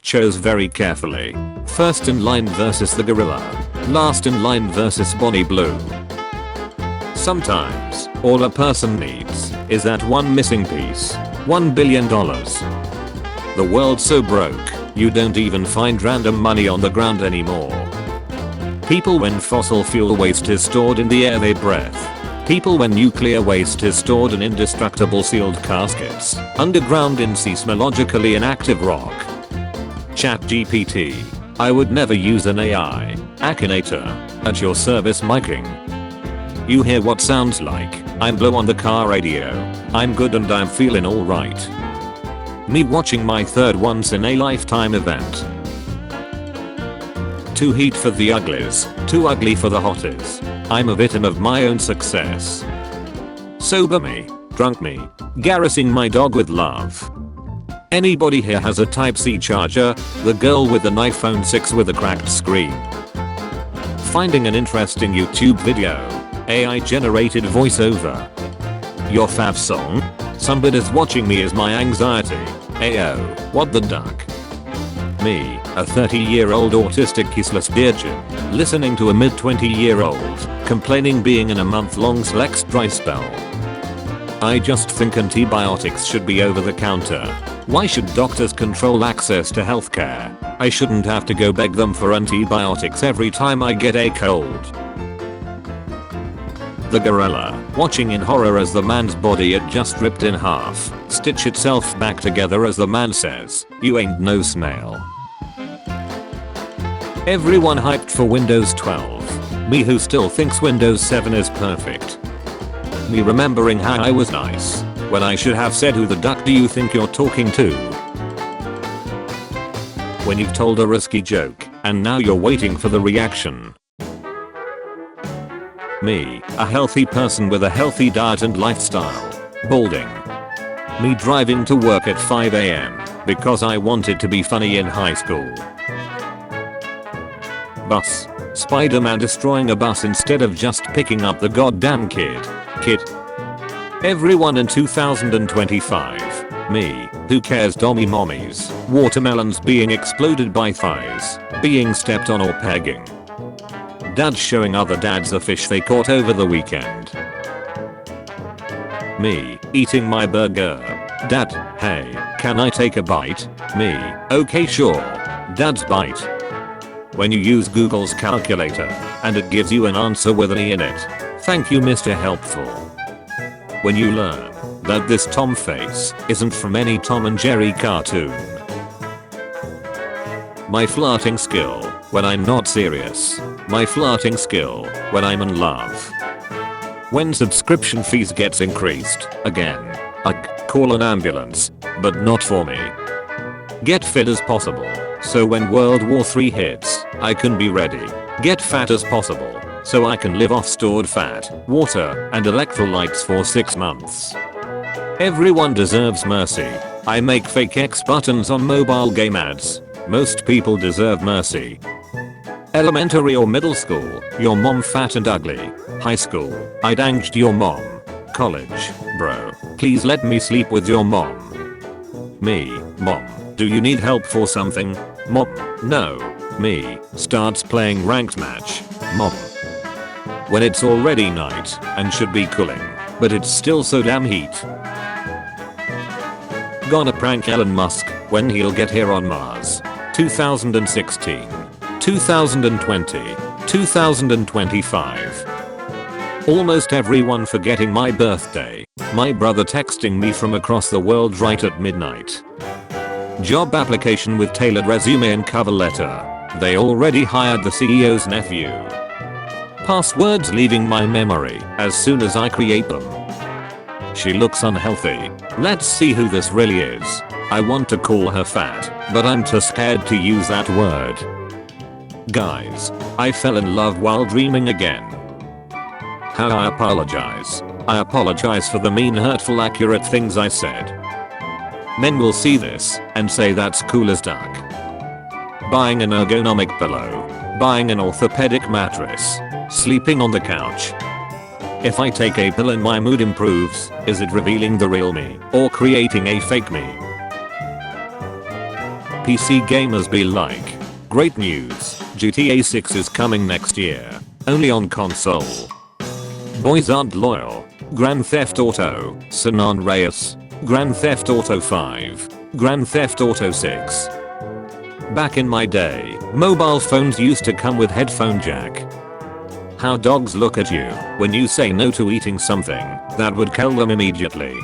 Chose very carefully. First in line versus the gorilla. Last in line versus Bonnie Blue. Sometimes, all a person needs is that one missing piece. $1 billion. The world's so broke, you don't even find random money on the ground anymore. People when fossil fuel waste is stored in the air they breathe. People when nuclear waste is stored in indestructible sealed caskets, underground in seismologically inactive rock. ChatGPT. I would never use an AI. Akinator. At your service miking. You hear what sounds like. I'm Blue on the car radio. I'm good and I'm feeling alright. Me watching my third once in a lifetime event. Too heat for the uglies, too ugly for the hotties. I'm a victim of my own success. Sober me, drunk me, garroting my dog with love. Anybody here has a Type-C charger? The girl with an iPhone 6 with a cracked screen. Finding an interesting YouTube video. AI generated voiceover. Your fav song? Somebody's watching me is my anxiety. Ayo, what the duck? Me, a 30-year-old autistic useless virgin, listening to a mid-20-year-old, complaining being in a month-long Slex dry spell. I just think antibiotics should be over the counter. Why should doctors control access to healthcare? I shouldn't have to go beg them for antibiotics every time I get a cold. The gorilla, watching in horror as the man's body had just ripped in half, stitch itself back together as the man says, "You ain't no snail." Everyone hyped for Windows 12. Me who still thinks Windows 7 is perfect. Me remembering how I was nice, when I should have said who the duck do you think you're talking to? When you've told a risky joke, and now you're waiting for the reaction. Me, a healthy person with a healthy diet and lifestyle. Balding. Me driving to work at 5 AM, because I wanted to be funny in high school. Bus. Spider-Man destroying a bus instead of just picking up the goddamn kid. Everyone in 2025. Me, who cares dommy mommies, watermelons being exploded by thighs, being stepped on or pegging. Dads showing other dads a fish they caught over the weekend. Me, eating my burger. Dad, hey, can I take a bite? Me, okay sure. Dad's bite. When you use Google's calculator, and it gives you an answer with an E in it. Thank you Mr. Helpful. When you learn that this Tom face isn't from any Tom and Jerry cartoon. My flirting skill when I'm not serious. My flirting skill when I'm in love. When subscription fees gets increased again. Call an ambulance, but not for me. Get fit as possible, so when World War III hits, I can be ready. Get fat as possible, so I can live off stored fat, water, and electrolytes for 6 months. Everyone deserves mercy. I make fake X buttons on mobile game ads. Most people deserve mercy. Elementary or middle school, your mom fat and ugly. High school, I danged your mom. College, bro, please let me sleep with your mom. Me, mom, do you need help for something? Mom, no. Me, starts playing ranked match. Mom. When it's already night and should be cooling, but it's still so damn heat. Gonna prank Elon Musk when he'll get here on Mars. 2016. 2020. 2025. Almost everyone forgetting my birthday. My brother texting me from across the world right at midnight. Job application with tailored resume and cover letter. They already hired the CEO's nephew. Passwords leaving my memory as soon as I create them. She looks unhealthy. Let's see who this really is. I want to call her fat, but I'm too scared to use that word. Guys, I fell in love while dreaming again. How I apologize. I apologize for the mean, hurtful, accurate things I said. Men will see this and say that's cool as duck. Buying an ergonomic pillow. Buying an orthopedic mattress. Sleeping on the couch. If I take a pill and my mood improves, is it revealing the real me or creating a fake me? PC gamers be like? Great news, GTA 6 is coming next year. Only on console. Boys aren't loyal. Grand Theft Auto, San Andreas, Grand Theft Auto 5, Grand Theft Auto 6. Back in my day, mobile phones used to come with headphone jack. How dogs look at you when you say no to eating something that would kill them immediately.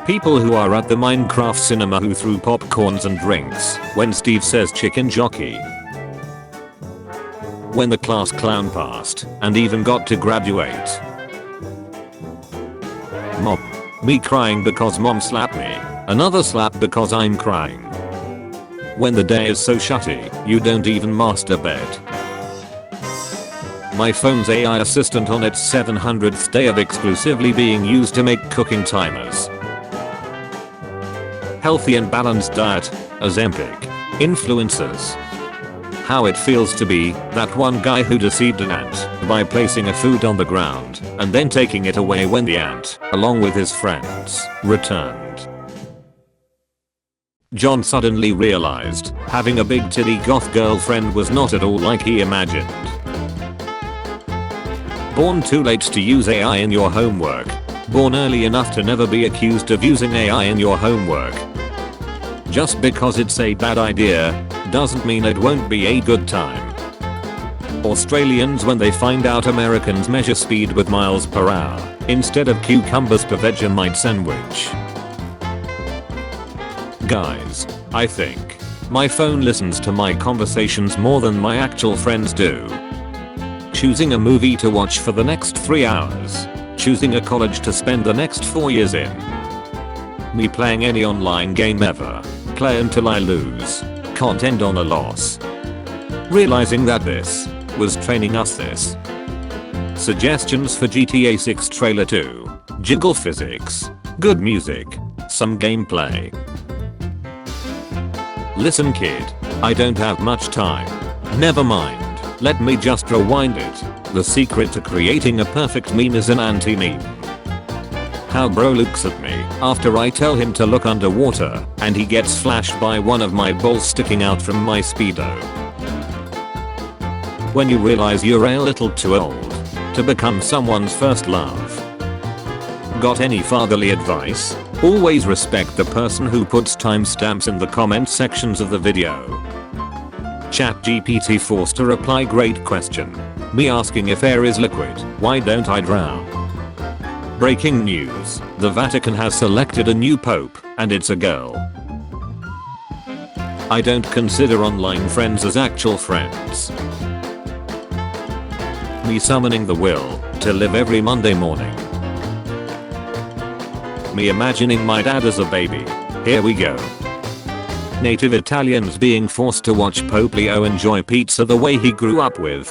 People who are at the Minecraft cinema who threw popcorns and drinks when Steve says chicken jockey. When the class clown passed and even got to graduate. Mom. Me crying because mom slapped me. Another slap because I'm crying. When the day is so shutty, you don't even master bed. My phone's AI assistant on its 700th day of exclusively being used to make cooking timers. Healthy and balanced diet, Ozempic. Influencers. How it feels to be that one guy who deceived an ant by placing a food on the ground and then taking it away when the ant, along with his friends, returned. John suddenly realized having a big titty goth girlfriend was not at all like he imagined. Born too late to use AI in your homework. Born early enough to never be accused of using AI in your homework. Just because it's a bad idea doesn't mean it won't be a good time. Australians when they find out Americans measure speed with miles per hour instead of cucumbers per Vegemite sandwich. Guys, I think my phone listens to my conversations more than my actual friends do. Choosing a movie to watch for the next 3 hours. Choosing a college to spend the next 4 years in. Me playing any online game ever. Play until I lose. Can't end on a loss. Realizing that this was training us this. Suggestions for GTA 6 trailer 2. Jiggle physics. Good music. Some gameplay. Listen kid, I don't have much time. Never mind, let me just rewind it. The secret to creating a perfect meme is an anti-meme. How bro looks at me after I tell him to look underwater and he gets flashed by one of my balls sticking out from my speedo. When you realize you're a little too old to become someone's first love. Got any fatherly advice? Always respect the person who puts timestamps in the comment sections of the video. ChatGPT forced to reply great question. Me asking if air is liquid, why don't I drown? Breaking news, the Vatican has selected a new pope, and it's a girl. I don't consider online friends as actual friends. Me summoning the will to live every Monday morning. Me imagining my dad as a baby. Here we go. Native Italians being forced to watch Pope Leo enjoy pizza the way he grew up with.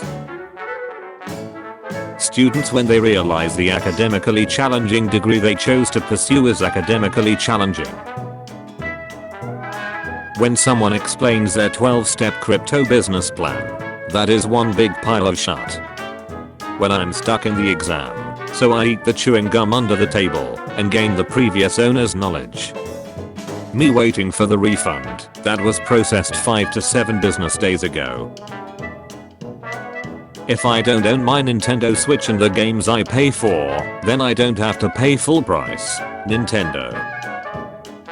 Students when they realize the academically challenging degree they chose to pursue is academically challenging. When someone explains their 12-step crypto business plan, that is one big pile of shit. When I'm stuck in the exam, so I eat the chewing gum under the table and gain the previous owner's knowledge. Me waiting for the refund that was processed 5 to 7 business days ago. If I don't own my Nintendo Switch and the games I pay for, then I don't have to pay full price. Nintendo.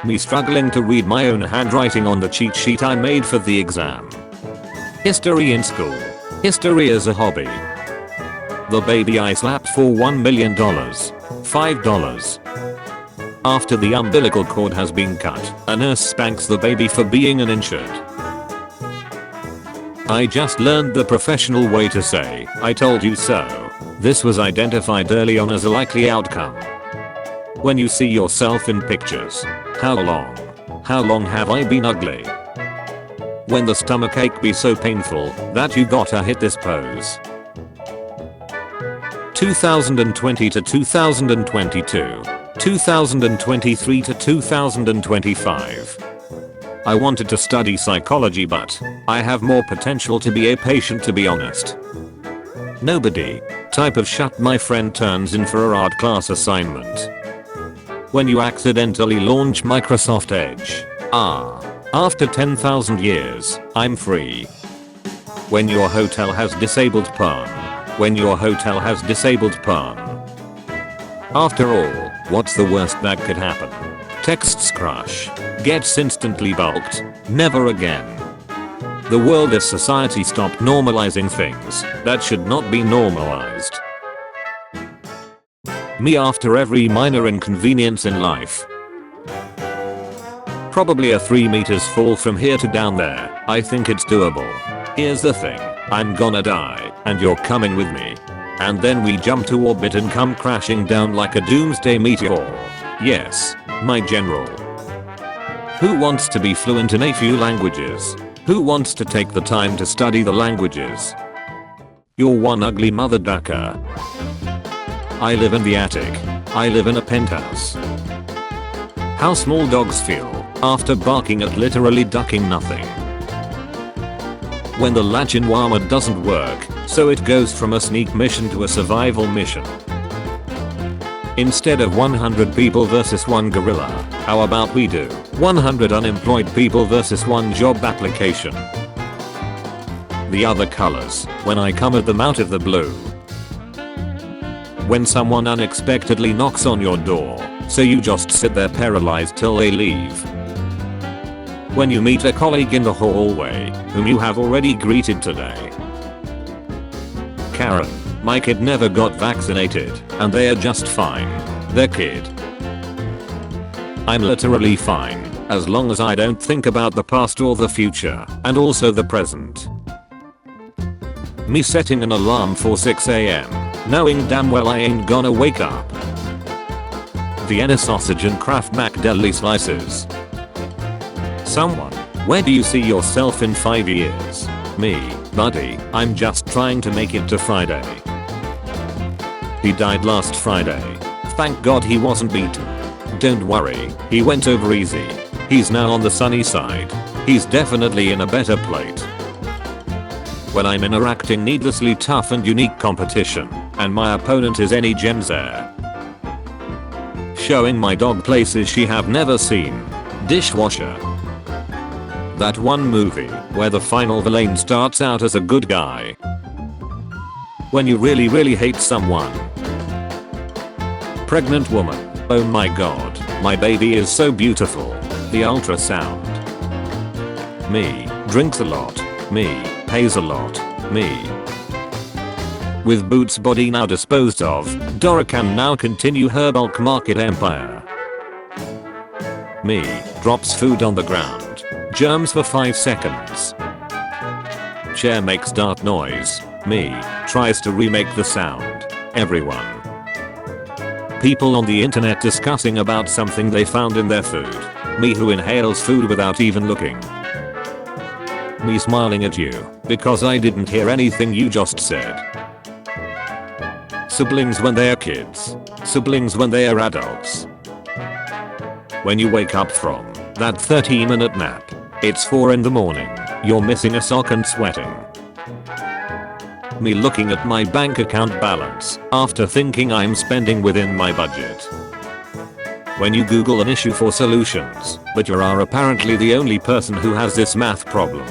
Me struggling to read my own handwriting on the cheat sheet I made for the exam. History in school. History as a hobby. The baby I slapped for $1 million. $5. After the umbilical cord has been cut, a nurse spanks the baby for being uninsured. I just learned the professional way to say, I told you so. This was identified early on as a likely outcome. When you see yourself in pictures. How long? How long have I been ugly? When the stomachache be so painful that you gotta hit this pose. 2020 to 2022. 2023 to 2025. I wanted to study psychology but I have more potential to be a patient to be honest. Nobody. Type of shut my friend turns in for a art class assignment. When you accidentally launch Microsoft Edge. After 10,000 years, I'm free. When your hotel has disabled porn. When your hotel has disabled porn. After all, what's the worst that could happen? Texts crush. Gets instantly bulked. Never again. The world as society stopped normalizing things that should not be normalized. Me after every minor inconvenience in life. Probably a 3 meters fall from here to down there. I think it's doable. Here's the thing. I'm gonna die, and you're coming with me. And then we jump to orbit and come crashing down like a doomsday meteor. Yes, my general. Who wants to be fluent in a few languages? Who wants to take the time to study the languages? You're one ugly mother ducker. I live in the attic. I live in a penthouse. How small dogs feel after barking at literally ducking nothing. When the latch-in warmer doesn't work, so it goes from a sneak mission to a survival mission. Instead of 100 people versus 1 gorilla, how about we do 100 unemployed people versus 1 job application? The other colors, when I come at them out of the blue. When someone unexpectedly knocks on your door, so you just sit there paralyzed till they leave. When you meet a colleague in the hallway, whom you have already greeted today. Karen, my kid never got vaccinated, and they are just fine. Their kid. I'm literally fine, as long as I don't think about the past or the future, and also the present. Me setting an alarm for 6 AM, knowing damn well I ain't gonna wake up. Vienna sausage and Kraft Mac deli slices. Someone, where do you see yourself in 5 years? Me, buddy, I'm just trying to make it to Friday. He died last Friday. Thank God he wasn't beaten. Don't worry, he went over easy. He's now on the sunny side. He's definitely in a better plate. When I'm interacting needlessly tough and unique competition, and my opponent is any Gemzer. Showing my dog places she have never seen. Dishwasher. That one movie where the final villain starts out as a good guy. When you really hate someone. Pregnant woman. Oh my god, my baby is so beautiful. The ultrasound. Me, drinks a lot. Me, pays a lot. Me. With Boots' body now disposed of, Dora can now continue her bulk market empire. Me, drops food on the ground. Germs for 5 seconds. Chair makes dart noise. Me, tries to remake the sound. Everyone. People on the internet discussing about something they found in their food. Me who inhales food without even looking. Me smiling at you, because I didn't hear anything you just said. Siblings when they are kids. Siblings when they are adults. When you wake up from that 30-minute nap. It's 4 in the morning, you're missing a sock and sweating. Me looking at my bank account balance after thinking I'm spending within my budget. When you Google an issue for solutions, but you are apparently the only person who has this math problem.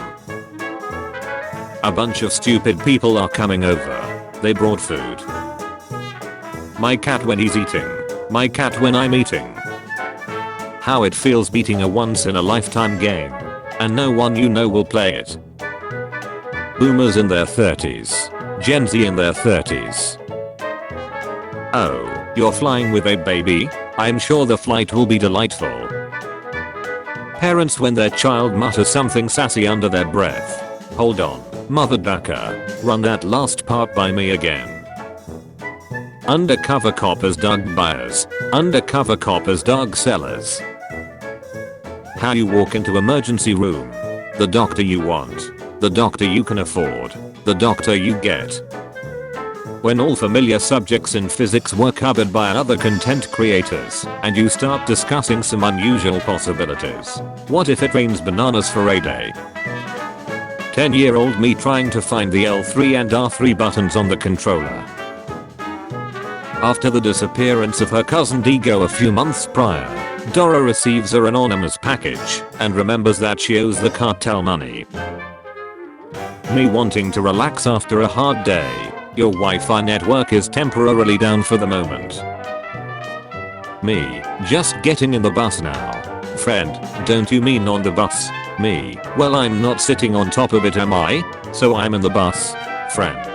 A bunch of stupid people are coming over. They brought food. My cat when he's eating. My cat when I'm eating. How it feels beating a once-in-a-lifetime game. And no one you know will play it. Boomers in their 30s. Gen Z in their 30s. Oh, you're flying with a baby? I'm sure the flight will be delightful. Parents when their child mutters something sassy under their breath. Hold on, mother ducker. Run that last part by me again. Undercover coppers dog buyers. Undercover coppers dog sellers. How you walk into emergency room. The doctor you want. The doctor you can afford. The doctor you get. When all familiar subjects in physics were covered by other content creators, and you start discussing some unusual possibilities. What if it rains bananas for a day? 10-year-old me trying to find the L3 and R3 buttons on the controller. After the disappearance of her cousin Digo a few months prior. Dora receives her anonymous package and remembers that she owes the cartel money. Me wanting to relax after a hard day. Your Wi-Fi network is temporarily down for the moment. Me, just getting in the bus now. Friend, don't you mean on the bus? Me, well I'm not sitting on top of it am I? So I'm in the bus. Friend.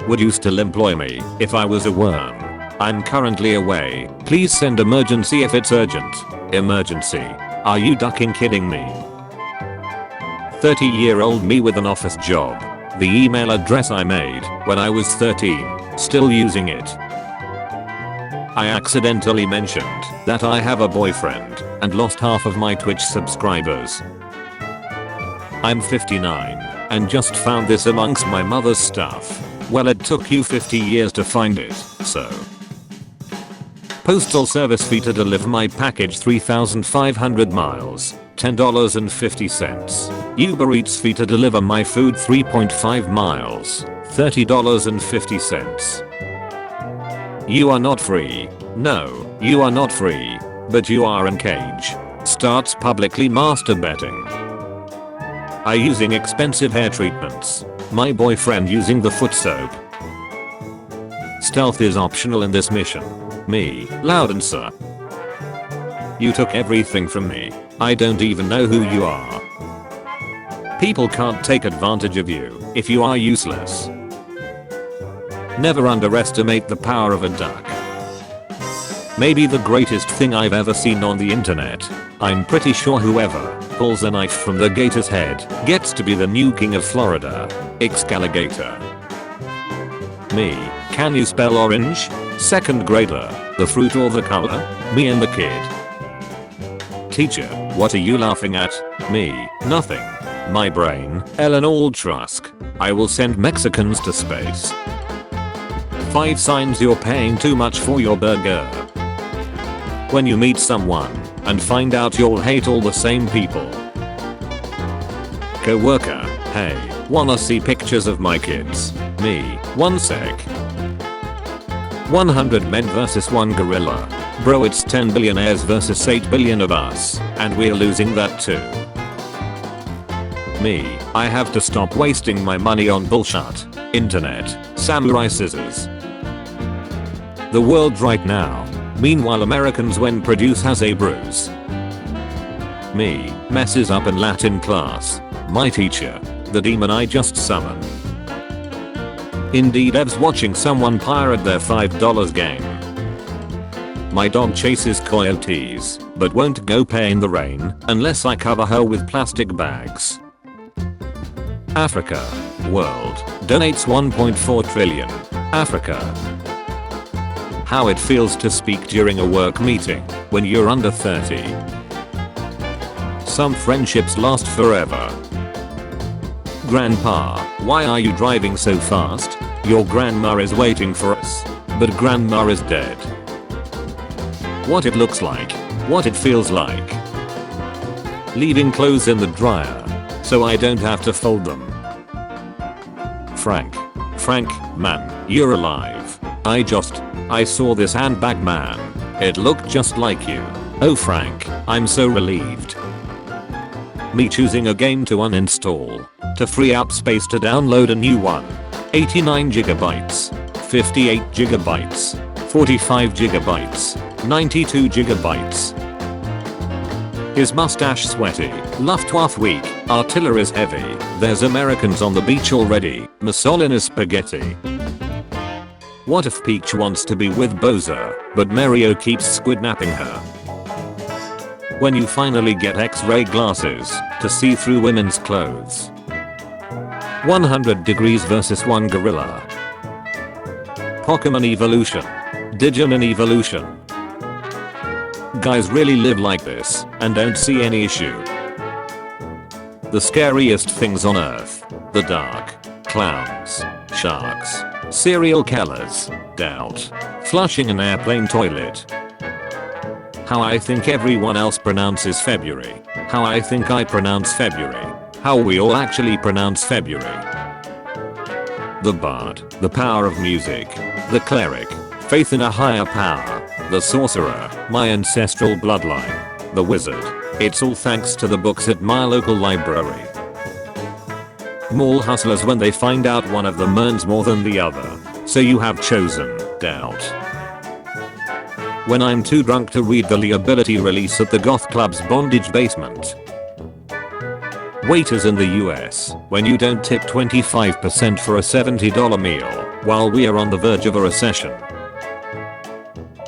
Would you still employ me if I was a worm? I'm currently away. Please send emergency if it's urgent. Emergency. Are you ducking kidding me? 30-year-old me with an office job. The email address I made when I was 13. Still using it. I accidentally mentioned that I have a boyfriend and lost half of my Twitch subscribers. I'm 59 and just found this amongst my mother's stuff. Well, it took you 50 years to find it, so. Postal service fee to deliver my package 3,500 miles, $10.50. Uber Eats fee to deliver my food 3.5 miles, $30.50. You are not free. No, you are not free. But you are in cage. Starts publicly masturbating. I using expensive hair treatments. My boyfriend using the foot soap. Stealth is optional in this mission. Me, Loudon sir. You took everything from me. I don't even know who you are. People can't take advantage of you if you are useless. Never underestimate the power of a duck. Maybe the greatest thing I've ever seen on the internet. I'm pretty sure whoever pulls a knife from the gator's head gets to be the new king of Florida. Excaligator. Me, can you spell orange? Second grader, the fruit or the color? Me and the kid. Teacher, what are you laughing at? Me, nothing. My brain, Ellen Altrusk. I will send Mexicans to space. 5 signs you're paying too much for your burger. When you meet someone and find out you'll hate all the same people. Coworker, hey, wanna see pictures of my kids? Me, 1 sec. 100 men versus 1 gorilla. Bro, it's 10 billionaires versus 8 billion of us, and we're losing that too. Me, I have to stop wasting my money on bullshit. Internet, samurai scissors. The world right now. Meanwhile Americans when produce has a bruise. Me, messes up in Latin class. My teacher, the demon I just summoned. Indeed Ev's watching someone pirate their $5 game. My dog chases coyotes, but won't go pay in the rain unless I cover her with plastic bags. Africa. World donates 1.4 trillion. Africa. How it feels to speak during a work meeting when you're under 30. Some friendships last forever. Grandpa, why are you driving so fast? Your grandma is waiting for us, but grandma is dead. What it looks like, what it feels like. Leaving clothes in the dryer, so I don't have to fold them. Frank, man, you're alive. I saw this handbag man. It looked just like you. Oh Frank, I'm so relieved. Me choosing a game to uninstall, to free up space to download a new one. 89 gigabytes, 58 gigabytes, 45 gigabytes, 92 gigabytes. His mustache sweaty, Luftwaffe weak, artillery's heavy, there's Americans on the beach already, Mussolini's spaghetti. What if Peach wants to be with Bowser, but Mario keeps squidnapping her? When you finally get X-ray glasses to see through women's clothes. 100 degrees versus 1 gorilla. Pokemon evolution. Digimon evolution. Guys really live like this and don't see any issue. The scariest things on earth. The dark. Clowns. Sharks. Serial killers. Doubt. Flushing an airplane toilet. How I think everyone else pronounces February. How I think I pronounce February. How we all actually pronounce February. The bard. The power of music. The cleric. Faith in a higher power. The sorcerer, my ancestral bloodline. The wizard. It's all thanks to the books at my local library. Mall hustlers when they find out one of them earns more than the other. So you have chosen doubt. When I'm too drunk to read the liability release at the goth club's bondage basement. Waiters in the US, when you don't tip 25% for a $70 meal while we are on the verge of a recession.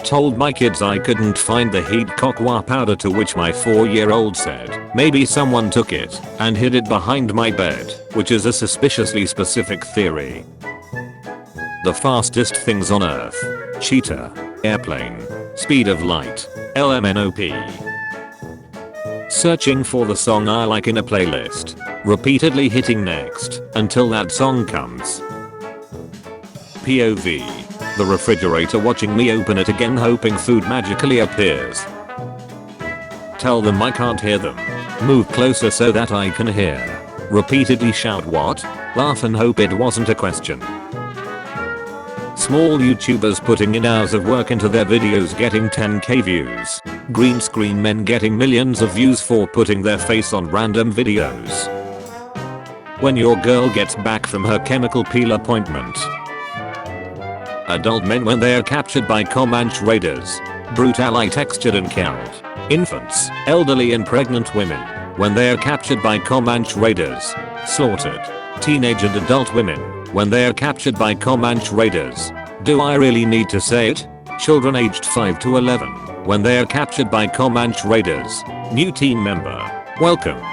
Told my kids I couldn't find the heat cocoa powder, to which my 4-year-old said maybe someone took it and hid it behind my bed, which is a suspiciously specific theory. The fastest things on earth. Cheetah. Airplane. Speed of light. LMNOP. Searching for the song I like in a playlist. Repeatedly hitting next until that song comes. POV. The refrigerator watching me open it again, hoping food magically appears. Tell them I can't hear them. Move closer so that I can hear. Repeatedly shout what? Laugh and hope it wasn't a question. Small YouTubers putting in hours of work into their videos getting 10k views. Green screen men getting millions of views for putting their face on random videos. When your girl gets back from her chemical peel appointment. Adult men when they are captured by Comanche raiders. Brutally textured and killed. Infants, elderly and pregnant women when they are captured by Comanche raiders. Slaughtered. Teenage and adult women when they are captured by Comanche raiders. Do I really need to say it? Children aged 5 to 11 when they are captured by Comanche raiders. New team member. Welcome.